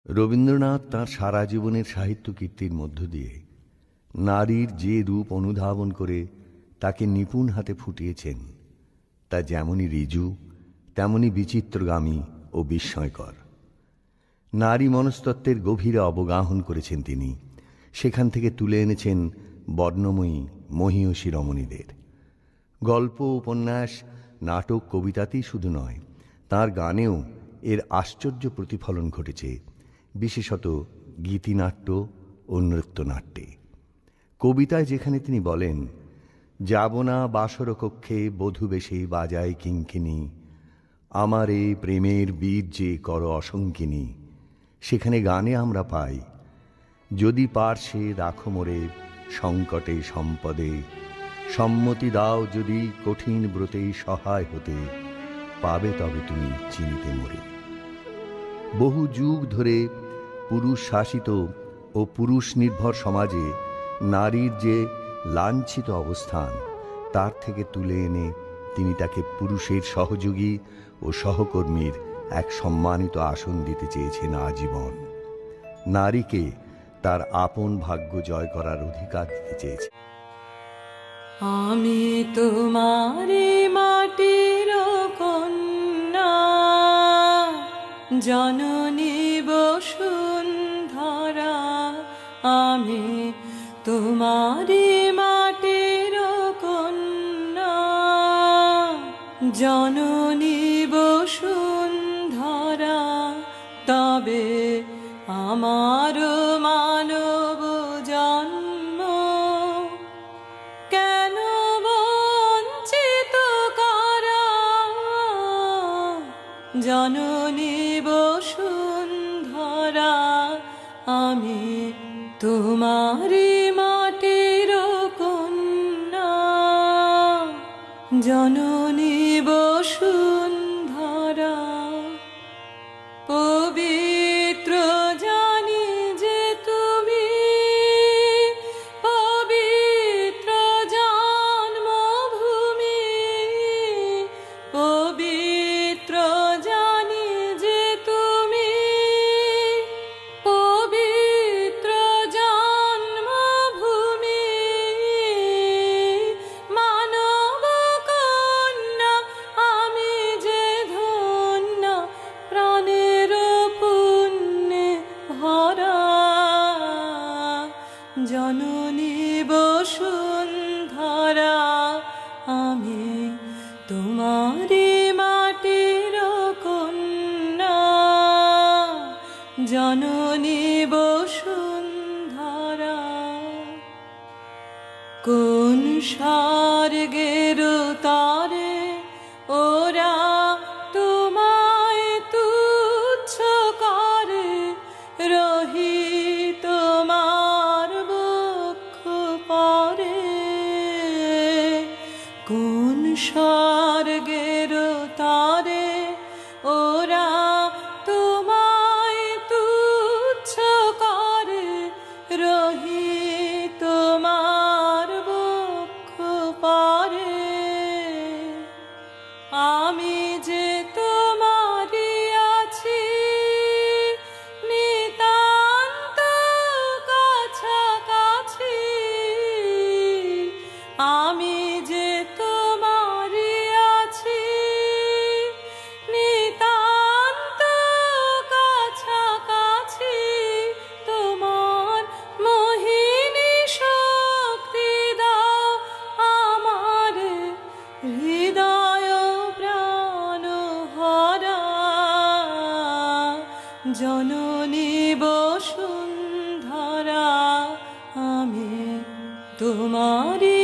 রবীন্দ্রনাথ তাঁর সারা জীবনের সাহিত্য কীর্তির মধ্য দিয়ে নারীর যে রূপ অনুধাবন করে তাকে নিপুণ হাতে ফুটিয়েছেন, তা যেমনই ঋজু তেমনি বিচিত্রগামী ও বিস্ময়কর। নারী মনস্তত্ত্বের গভীরে অবগাহন করেছেন তিনি। সেখান থেকে তুলে এনেছেন বর্ণময়ী মহীয়সী রমণীদের। গল্প, উপন্যাস, নাটক, কবিতাতেই শুধু নয়, তাঁর গানেও এর আশ্চর্য প্রতিফলন ঘটেছে, বিশেষত গীতিনাট্য ও নৃত্যনাট্যে। কবিতায় যেখানে তিনি বলেন, যাব না বাসর কক্ষে বধূ বেশে বাজায় কিঙ্কিনী, আমার এ প্রেমের বীর যে কর অসঙ্কিনী, সেখানে গানে আমরা পাই, যদি পার্শ্বে রাখো মোরে সংকটে সম্পদে, সম্মতি দাও যদি কঠিন ব্রতে সহায় হতে, পাবে তবে তুমি চিনিতে মোরে। বহু যুগ ধরে পুরুষ শাসিত ও পুরুষ নির্ভর সমাজে নারীর যে লাঞ্ছিত অবস্থান, তার থেকে তুলে এনে তিনি তাকে পুরুষের সহযোগী ও সহকর্মীর এক সম্মানিত আসন দিতে চেয়েছেন আজীবন। নারীকে তার আপন ভাগ্য জয় করার অধিকার দিতে চেয়েছেন। আমি তোমারে মাটির কন্যা, জননী বসুন্ধরা, আমি তোমারে মাটির কন্যা, জননী বসুন্ধরা, তবে আমার মানব জন্ম কেন বঞ্চিত করা, জননী বসুন্ধরা, আমি তোমারি মাটির কন্যা, জননী বসুন্ধরা। পবিত্র জানি যে তুমি, পবিত্র জন্মভূমি, পবিত্র জানি যে তুমি, পবিত্র জন্মভূমি, মানব কন্যা আমি যে ধন্য, প্রাণের পুণ্যে ভরা, জননী বসুন্ধরা, আমি তোমারি মাটির কন্যা, জননী বসুন্ধরা। কোন স্বর্গের তারে ওরা তোমায় তুচ্ছ করে, রহি তোমার বক্ষ পরে, কোন স্বর্গের তারে ওরা তোমায় তুচ্ছ করে, রহি তোমার বক্ষ পরে, আমি যে তোমারি আছি নিতান্ত কাছাকাছি, আমি যে তোমারি আছি নিতান্ত কাছাকাছি, তোমার মোহিনী শক্তি দাও আমার হৃদয় প্রাণ হরা, জননী বসুন্ধরা, আমি তোমারি